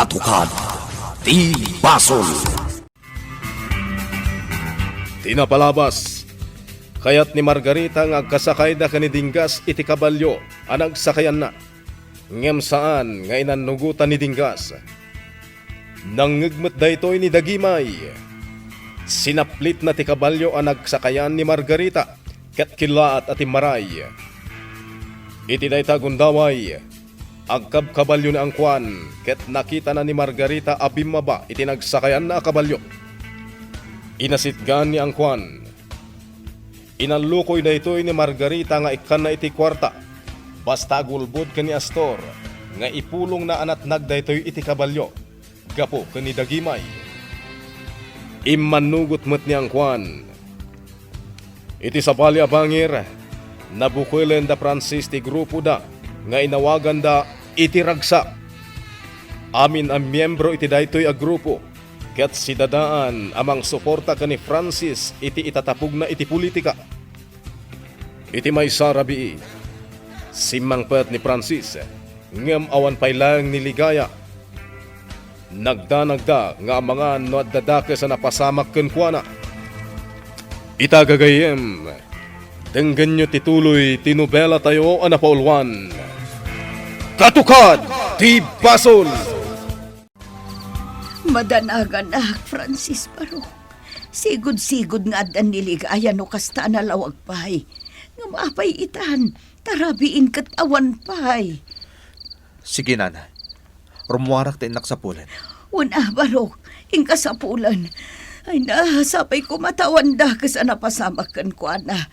Katukad, ti basol. Tinapalabas, kayat ni Margarita nga agkasakay da kani Dinggas iti kabalyo anag sakayan na. Ngem saan nga inanugutan ni Dinggas. Nangigmet daytoy ni Dagimay. Sinaplit na ti kabalyo anag sakayan ni Margarita ket kilaat ati maray. Iti dayta gundaway, agkab kabalyo ni angkwan ket nakita na ni Margarita abimaba iti nagsakayan na kabalyo. Inasitgan ni angkwan. Inalukoy na ito'y ni Margarita nga ikan na iti kwarta. Basta gulbod kani Astor nga ipulong na anatnag da ito'y iti kabalyo. Gapo kani Dagimay. Imanugot met ni angkwan. Iti sabali abangir, nabukwelen da Francis ti grupo da nga inawagan da iti ragsa. Amin ang miyembro iti daytoy a grupo. Ket si dadaan amang suporta kani Francis iti itatapug na iti politika. Iti may sarabi, simangpet ni Francis, ngem awan pailang niligaya. Nagda nga mga no at dadake sa napasamak kenkwana. Itagagayem, denggan nyo tituloy tinubela tayo anapaulwan. Katukad, ti basol! Madanagan Francis Paro. Sigod-sigod nga adan niligaya no kasta na lawag pay. Nga maapay itan, tarabiin kat awan pay. Sige, nana. Rumuwarak tayo naksapulan. Una, Barok, ingkasapulan. Ay na, sapay ko matawan da kasi napasamakan ko na.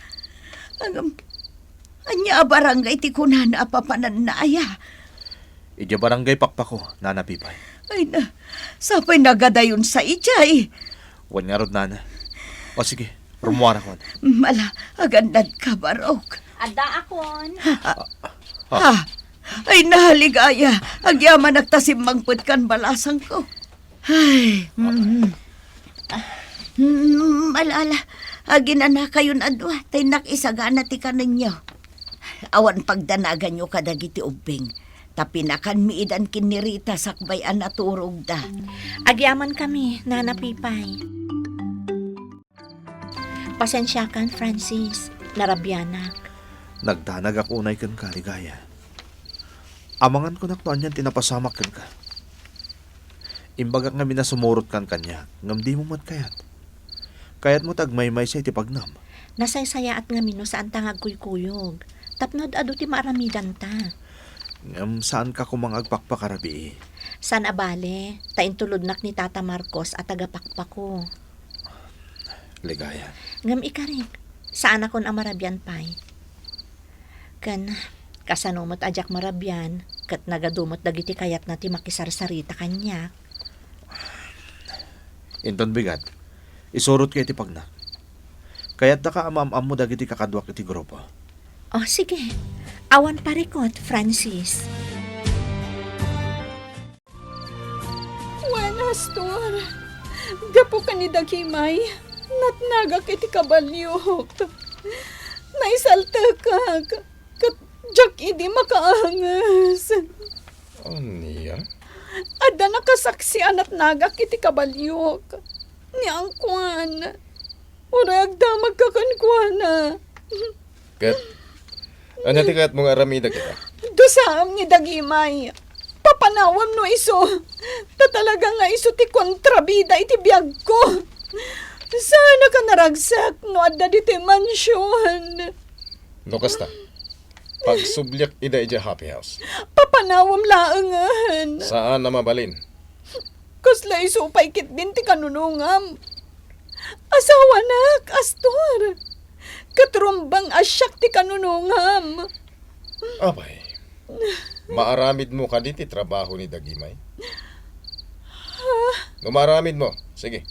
Anya barangay ti kunan na papanan na aya. Ija barangay pakpako, nana Pipay. Ay na, sapay nagadayon sa ijay. Wan nga rod, nana. O sige, rumuwarak man. Mala, agandad ka, Barok. Ada akon. Ha? Ay, nahaligaya. Agyaman nagtasim mangputkan balasang ko. Ay, malala. Agina na kayon adwa. Tay nakisagana ti kaninyo. Awan pagdanagan nyo kadagiti ubing. Tapinakan miidan kinirita sakbayan na turog da. Agyaman kami, Nana Pipay. Pasensya kan, Francis. Narabyanak. Nagdanag ako unay kan kaligaya. Amangan ko naktuan yan tinapasamak kan ka. Imbagak nga minasumurot kan kanya, ngam di mo matkayat. Kayat mo tagmaymay siya iti pagnam. Nasaysaya at nga mino saan tangag kuykuyog. Tapnod ado ti maaramidan ta. Ngam saan ka kumangagpakpakarabi? San abale, taintulodnak ni Tata Marcos at tagapakpako. Ligaya. Ngam ikarik, saan akon amarabyan pay? Kan, kasanumot ajak marabyan, kat nagadumot dagiti kayat na ti makisarsarita kanya. Inton bigat, isurot kayo iti pagna. Kayat da ka amam-am mo dagiti kakadwak iti grupo. Oh, sige. Awan parikot, Francis. Buenas, Tor. Gapo ka ni Dagimay. Natnagak iti kabalyok. Naisalta ka. Kat jak idi makaangas. Niya? Ada nakasaksian at nagak iti kabalyok. Ni angkwan. Urag da magkakankwana. Ket, anya ti kayat mong aramida kita? Dusam ni Dagimay. Papanawam no iso. Tatalaga nga iso ti kontrabida iti biyag ko. Sana ka naragsak no adda diti mansyon. No kasta, pagsublyak ida ija happy house. Papanawam laangan. Saan na mabalin? Kasla iso pay kitbin ti kanunungam. Asawa nak, Astor. Katrumbang asyak ti kanunungam. Abay, maaramid mo ka diti trabaho ni Dagimay? No maaramid mo, sige,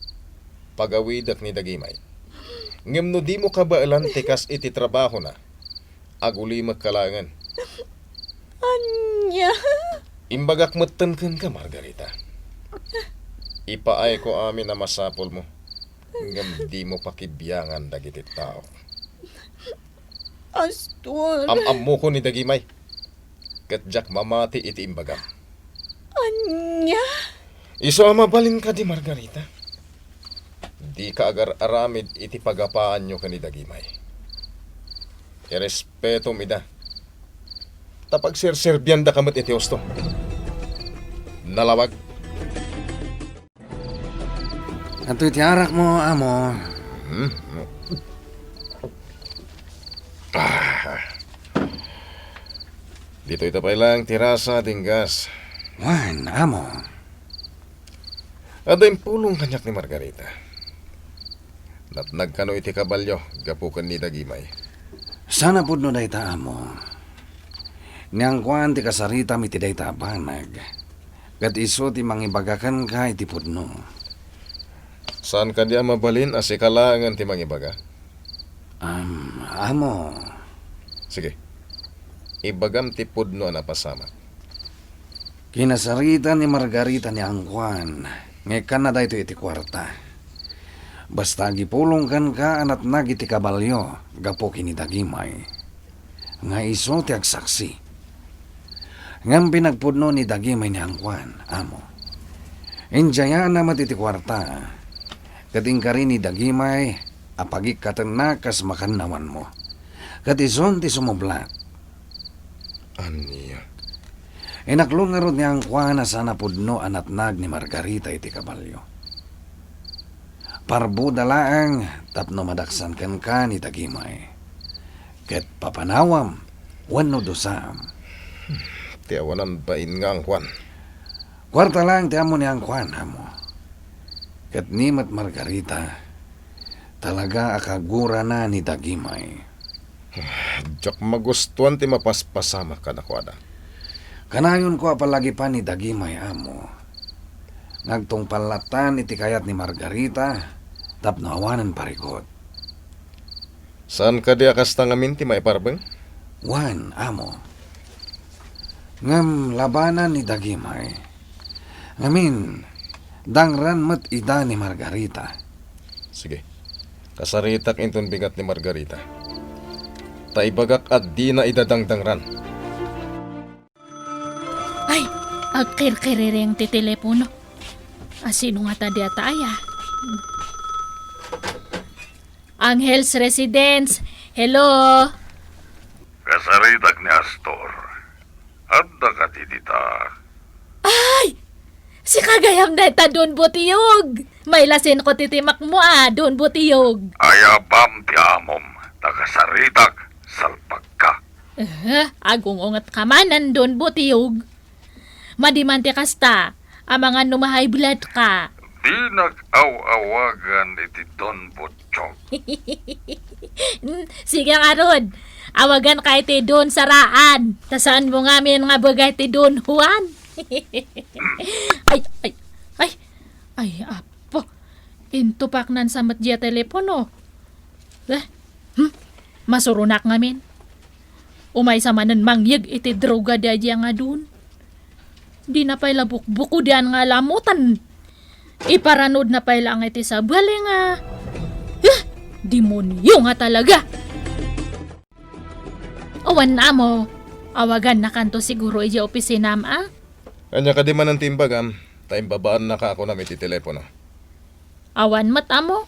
pagawidak ni Dagimay. Ngem no di mo ka baalan tikas iti trabaho na, aguli magkalangan. Anya? Imbagak matankan ka, Margarita. Ipaay ko amin na masapol mo. Ngem di mo pakibiyangan dagiti tao. Astor. Am mo ko ni Dagimay. Kat jak mamati iti imbagam. Anya? Iso mabalin ka di Margarita. Di ka agar aramid iti pagapaan nyo kanida Gimay. Irespeto mida. Tapag sirserbyan da kamat iti osto. Nalawag. Ato itiarak mo, amo. Dito ito pa ilang tirasa tinggas. Wan, amo. Ada yung pulong kanyak ni Margarita. Natnag kano iti kabalyo, gapukan ni Dagimay. Sana pud no dayta, amo. Niyang kwan ti kasarita mi ti dayta banag. Kat iso ti mangibagakan ka iti pudno. Saan ka diya mabalin as ikalangan ti mangibaga? Amo. Sige, ibagam ti pudno na pasama. Kinasarita ni Margarita ni Angkwan. Ngayon na dahito iti kwarta. Basta gipulong kan ka anat nag iti kabalyo. Gapo kini Dagimay. Nga iso ti agsaksi. Ngam pinagpudno ni Dagimay ni Angkwan, amo. Enjaya na matiti kwarta. Kating ka rin ni Dagimay, apagik kas makanawan mo. Katison ti sumublat. Aniya. Inaklong nga ron niya ang na sana pudno anat nag ni Margarita iti kabalyo. Parbo dalaang tapno madaksan kan ka ni Dagimay. Ket papanawam, wano dosam. Tiawanan bain nga ang kwan. Kwarta lang ti amo ni ang amo. Ket nimat Margarita, talaga akagura na ni Dagimay. Diyak magustuhan ti mapaspasama ka na kwada. Kanayon ko apalagi pa ni Dagimay, amo. Nagtong palatan iti kayat ni Margarita, tapno awanan parikot. Saan ka diya kasta ngamin ti maiparbeng? Wan, amo. Ngam labanan ni Dagimay. Ngamin, dangran mat ida ni Margarita. Sige, kasaritak inton bigat ni Margarita. Taibagak at di na idadangdangran. Ay, agkir-kirireng ti telepono. Asino nga ta di ataya? Angel's Residence. Hello? Kasaritak ni Astor. Adda ka titita. Ay! Si kagayam na ita doon butiyog. May lasin ko titimak mo doon butiyog. Ayabam ti amom. Takasaritak salpag ka. Agungungat ka manan doon butiyog. Madiman ti kasta. Amangan numahay blood ka. Di nag-aw-awagan iti Don Butchog. Sige nga ron. Awagan ka iti doon saraan. Tasaan mo nga min nga bagay ti doon Juan. Ay, apo. Intupak nan sa matya telepono. Masurunak nga min. Umay sa manan mangyag iti droga dadya nga doon. Di na pa'y labuk-buko diyan nga lamutan. Iparanod na pa'y lang iti sabali nga. Demonyo nga talaga. Awan na mo. Awagan na kanto siguro iya opisina ma. Kanya ka di man ang timbagam. Taim babaan na ka ako na iti telepono. Awan mata mo.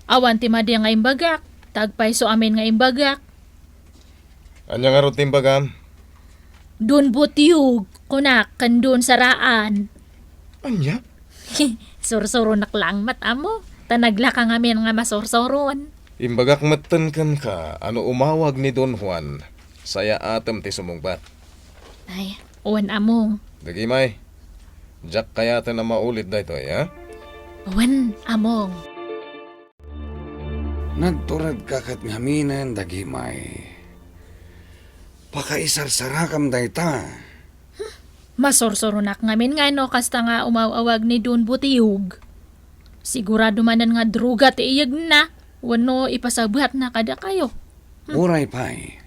Awan ti madi nga imbagak. Tagpay so amin nga imbagak. Kanya nga ro timbagam. Dun butiyog. Kunak kan dun saraan. Anya? Sursuro lang mata mo. Tanagla ka nga min nga masursuron. Imbagak matan kan ka. Ano umawag ni Don Juan. Saya atam ti sumungbat. Ay, uwan among. Dagimay. Jack kaya na maulit da ito ha? Uwan among. Nagturad kakat ngaminan, Dagimay. Pakaisarsara kam dayta. Masursurunak ngamin nga no kasta nga umawawag ni Don Butiyog. Sigurado manan nga druga ti iyag na. Wano ipasabuhat na kada kayo. Uray pay.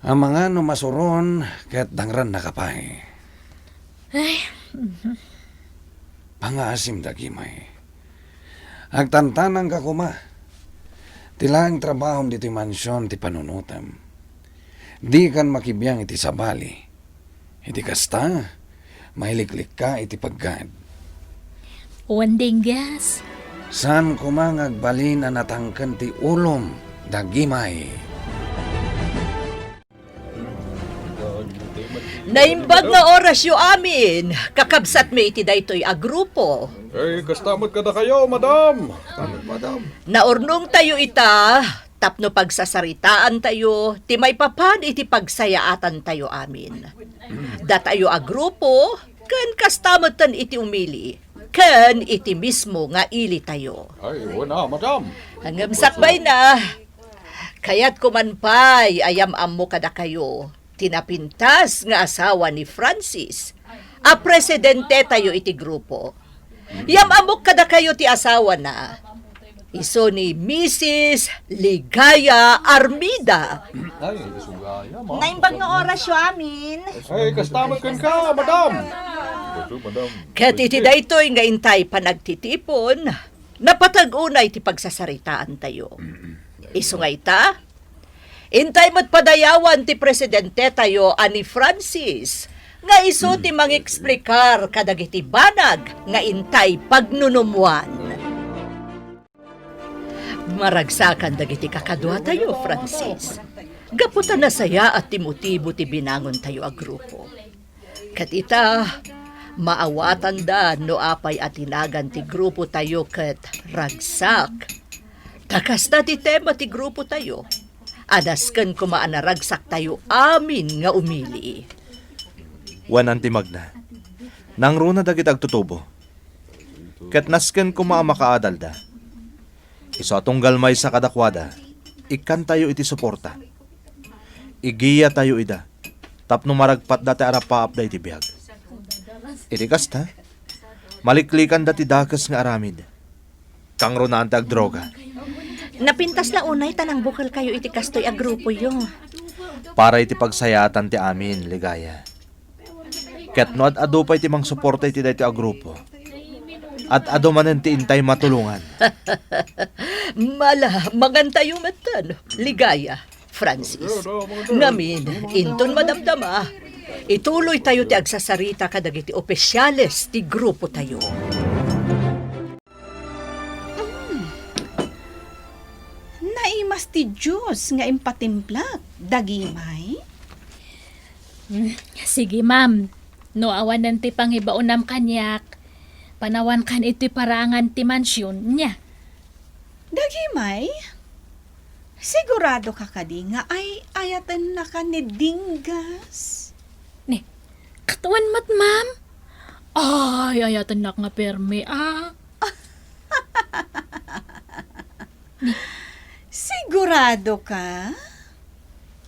Ang mga no masuron ket dangran nakapay. Ay, Pangaasim, Dagimay. Agtantanang ka kuma. Tilang trabaho dito mansyon ti panunutam. Di kan makibiyang iti sabali. Iti kasta, mahiliklik ka iti paggad. Wanding gas. San kumangagbalin na natangkan ti ulom, dagimay. Naimbag nga oras yu amin. Kakabsat mi iti daytoy a grupo. Kastamot ka na kayo, madam. Naurnong tayo ita, tapno pagsasaritaan tayo, ti may papan iti pagsayaatan tayo amin. Datayo a grupo, ken kastamotan iti umili, ken iti mismo nga ili tayo. Ay, wala, madam. Hanggang sakbay na, kayat kumanpay ayam ammo kada kayo, tinapintas nga asawa ni Francis, a presidente tayo iti grupo. Yam amok kada kayo ti asawa na. Iso ni Mrs. Ligaya Armida. Naimbag nga oras yu amin. Ay, kastamot ka, madam. Ket iti daytoy nga intay panagtitipon, napatag-unay ti pagsasaritaan tayo. Iso nga ita, intay mo't padayawan ti presidente tayo ani Francis, nga iso ti mangeksplikar kadagiti banag nga intay pagnunumwan. Maragsakan dagiti kakadwa tayo, Francis. Gaputan na saya at timutibo ti binangon tayo a grupo. Kat ita, maawatan da no apay at tinagan ti grupo tayo kat ragsak. Takas na ti tema ti grupo tayo. Anasken kumaan na ragsak tayo amin nga umili. Wanan ti Magna. Nang runa dagit agtutubo. Ket nasken makaadal da. Iso atong galmay sa kadakwada, ikan tayo iti suporta. Igiya tayo ida, tapno maragpat dati arapaap da iti biyag. Iti kasta, maliklikan dati dakas nga aramid. Kang runaan tag droga. Napintas na unay tanang bukal kayo iti kastoy a grupo yo. Para iti pagsayatan ti amin, Ligaya. Ket no adu pa iti mang suporta iti dati a grupo. At ado manen ti intay matulungan. Mala, magantayo matan. Ligaya, Francis. Ngamin, inton madamdama. Ituloy tayo ti agsasarita kadagiti opisyales ti grupo tayo. Naimas ti Diyos nga impatimplak, dagimay. Sige, ma'am. No awanan ti panghibaonam kanyak. Panawan kan iti parangan ti mansyon niya. Dagimay? Sigurado ka kadi nga ay ayatan na ka ni Dingas. Ni, katawan mat, ma'am. Ay, ayatan na nga permi, ah. Sigurado ka?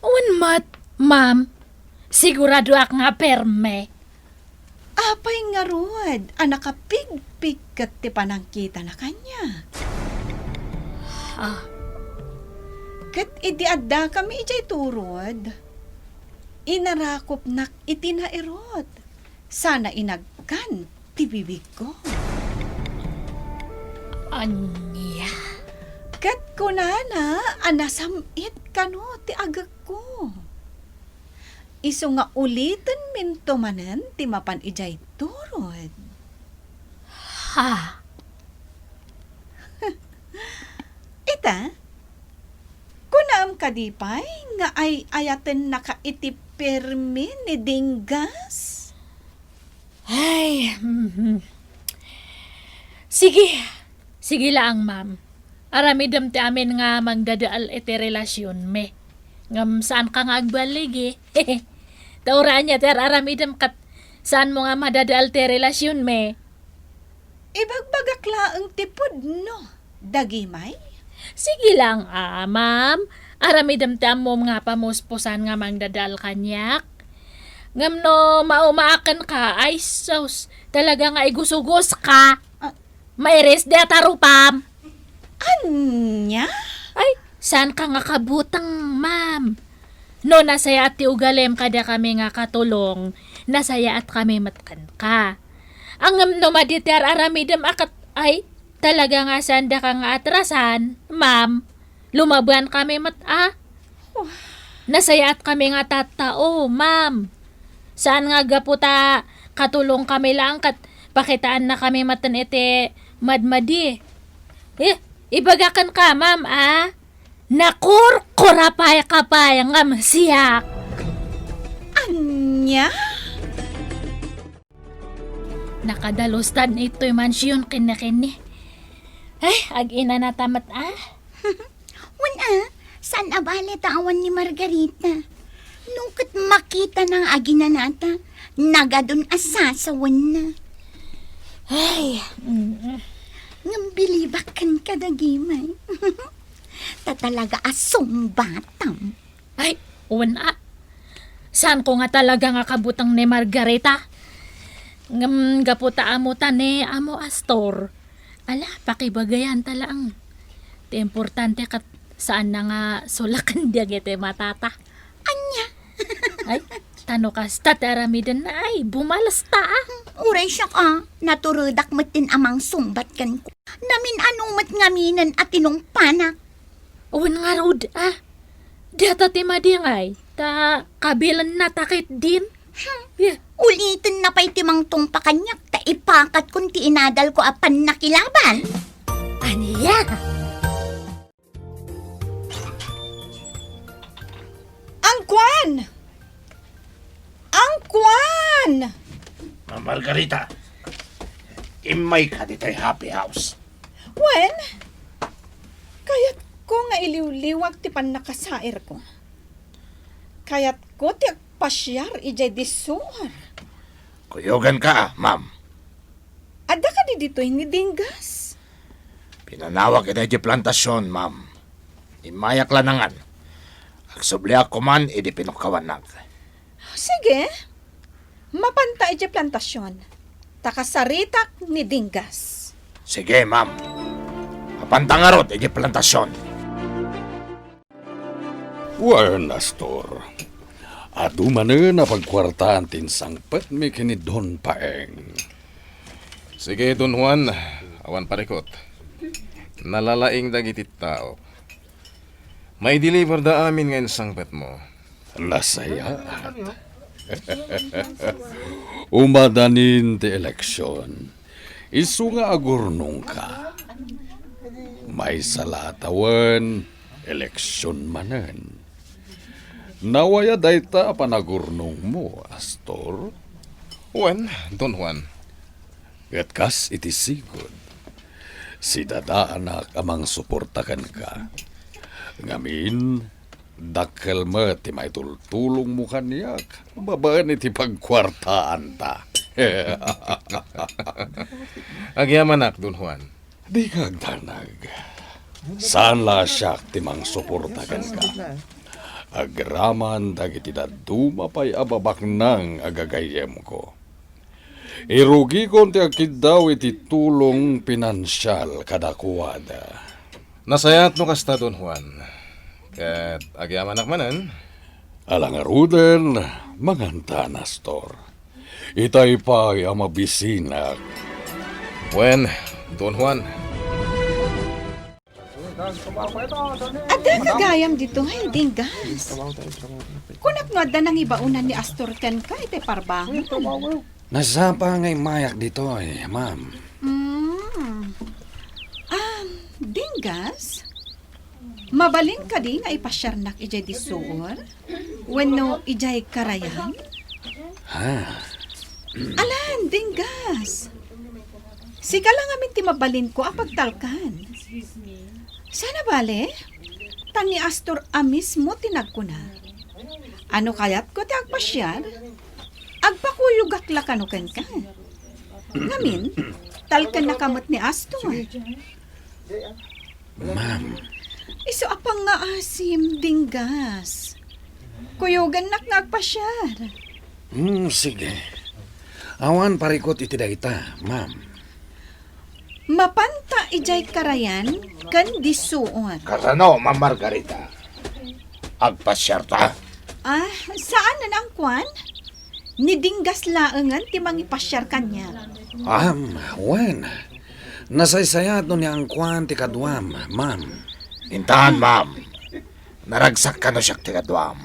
Awan mat, ma'am. Sigurado ak nga perme. Apay nga ruwad, anakapigpig kat ti panangkita na kanya. Ah, Kat idi adda kami ijay turod. Inarakop nak itinairot. Sana inagkan ti bibig ko. anya. Kat kunana, anasamit kano ti agak ko. Iso nga ulitin minto manen ti mapan ijay turod. Ha, Ita, kunaam kadipay nga ay ayaten nakaitipirmi ni Dingas. ay, Sige, sige lang, ma'am. Aramidam ti amin nga magdadaal iti relasyon me. Ngam saan ka nga agbalig eh. Tauraan niya ter aramidam kat saan mo nga madadaal ti relasyon me. Ibagbagak laang tipod no, dagimay. Sige lang, ma'am. Aramidam ti amom nga pamuspusan nga magdadaal kanyak. Ngam no maumaakan ka, ay sos, talaga nga igusugos ka. Mairis de atarupam. Anya? Ay, saan ka nga kabutang, ma'am? No, nasaya at ti ugalem kada kami nga katulong, nasaya at kami matkan ka. Ang no maditer aramidam akat, ay, talaga nga sanda ka nga atrasan, ma'am. Lumaban kami Nasaya at kami nga tatao, ma'am. Saan nga gaputa katulong kami lang kat pakitaan na kami matan iti madmadi. Ibagakan ka, ma'am, Nakurkurapay kapay ngam siyak. Anya? Nakadalustan ito'y mansyon kinakini. Ay, ag-ina na tamat Wala, saan abali tawan ni Margarita? Nungkit makita ng aginanata, nagadun asasawan na. Ay, Ngambilibakan ka dagimay. Tatalaga asong batam. ay, una. Saan ko nga talaga nga kabutang ni Margarita? Ngam gaputa amo tane amo Astor. Ala, pakibagayan talaang. Ti importante kat saan na nga sulakan diya gete matata. Anya? Ay, tanukas tataramidan na ay, bumalas ta Uray siya ka, naturudak matin amang sumbat kan ko. Namin anong matngaminan at inong panak. Uwan nga rod, Data ti madingay, ta kabilan na takit din. Yeah. Ulitin na pa'y timang tong pakanyak, ta ipakat kung ti inadal ko apan nakilaban. Aniya? Angkwan! Angkwan! Margarita, imay ka dito'y happy house. Wen? Kayat ko nga iliw-liwag ti pan nakasair ko. Kayat ko ti pasyar ijay disuar. Kuyogan ka, ma'am. Ada ka di dito'y ni Dinggas. Pinanawag ito di plantasyon, ma'am. Imayak lanangan. Agsubli ako man, idi pinukawanag. Sige. Mapanta ijay plantasyon. Takasaritak ni Dinggas. Sige, ma'am. Mapantangarot, idi plantasyon. Wan, Astor. Adu manen na pagkwartaan tinsangpet mi kini Don Paeng. Sige, Don Juan, awan parikot. Nalalaing dagiti tao. May deliver da amin ngayon sangpet mo. Nasayat. Umadanin ti eleksyon. Isu nga agurnong ka. May salatawan, eleksyon manen. Nawaya dayta panagurnong mo, Astor. Juan, Don Juan. At kas iti sigod. Si dada anak amang suportakan ka. Ngamin, dakkel mo ti may tultulong mo kanyak. Babaan iti pagkwartaan ta. Agyaman Don Juan. Di kagdanag. Saan la siyak ti mang suportakan ka. Agraman dagiti daduma pa'y ababak nang agagayem ko. Irugi ko ti akid daw iti tulong pinansyal kadakuwada. Nasayat no kasta Don Juan. Kat agyaman manan. Alangaruden, manganta na, Astor. Itay pa'y amabisinak. Juan, Don Juan. Ada nagayam dito ay Dinggas. Kunak no ada nang ibaunan ni Astor ken ka ite parbangan. Nasapa ngay mayak dito ma'am. Dinggas? Mabalin ka di nga ipasyarnak ijay disuor? Wenno ijay karayan? Ha? Alan, Dinggas. Siga lang amin ti mabalin ko apagtalkan. Sana bale? Tani Astor amis mo tinagkuna. Ano kayat ko ti agpasyar? Agpakuyugak la kanukan ka. Ngamin, talkan na kamot ni Astor. Ma'am, Iso apang nga asim, Dinggas. Kuyugan nak nga agpasyar. sige. Awan parikot iti dayta, ma'am. Mapanta ijay karayan kan disuon. Kasano, ma'am Margarita? Agpasyar ta? Saan na ang kwan? Ni Dinggas laengan ti mangipasyar kanya. Wen. Nasaysayat no ni ang kwan ti kadwam, ma'am. Intahan, ma'am. Naragsak ka no siya tigadwam.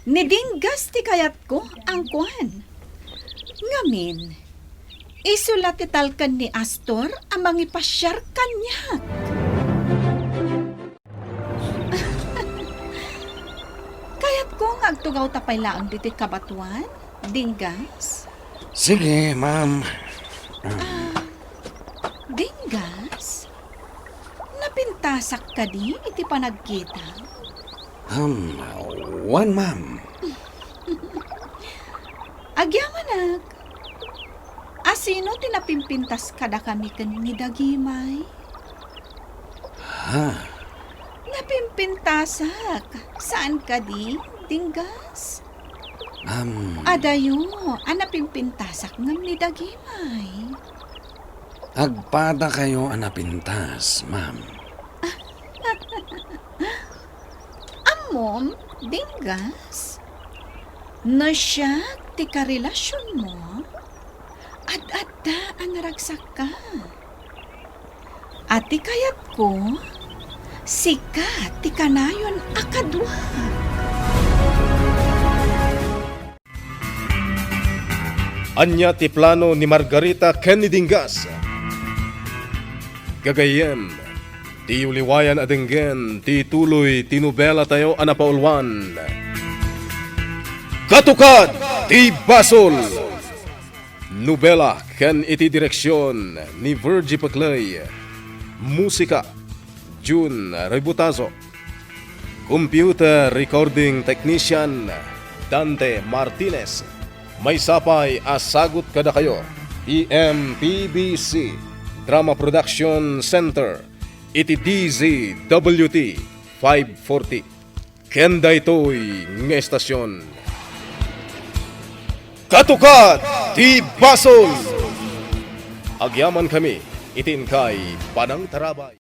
Ni Dinggas ti kayat ko ang kwan. Ngamin, Isulat italkan ni Astor amang ipasyar kanya. Kayat ko ngagtugaw tapay laang diti kabatuan, Dinggas. Sige, ma'am. Dinggas? Napintasak ka di iti panagkita? One, ma'am. Agyamanag. Asino tinapimpintas kada kami ni Dagimay? Ha? Napimpintasak. Saan ka di, Dinggas? Adayo, napimpintasak ngam ni Dagimay. agpada kayo anapintas, ma'am. Amom, Dinggas? No siya, ti karelasyon mo? At-adda ang naragsak ka. Ati kayat ko, sikat ti kanayon akadwa. Anya ti plano ni Margarita ken ni Dinggas. Gagayem, ti uliwayan adenggen, ti tuloy tinubela tayo anapaulwan. Katukad, ti Basol! Nobela ken iti direksyon ni Virgie Paclay. Musika, June Rebutazo. Computer recording technician, Dante Martinez. May sapay asagot kada kayo. EMPBC Drama Production Center. Iti DZWT 540. Kenda ito'y nga estasyon. Katukad ti Basol! Agyaman kami, itin kay Panang Tarabay.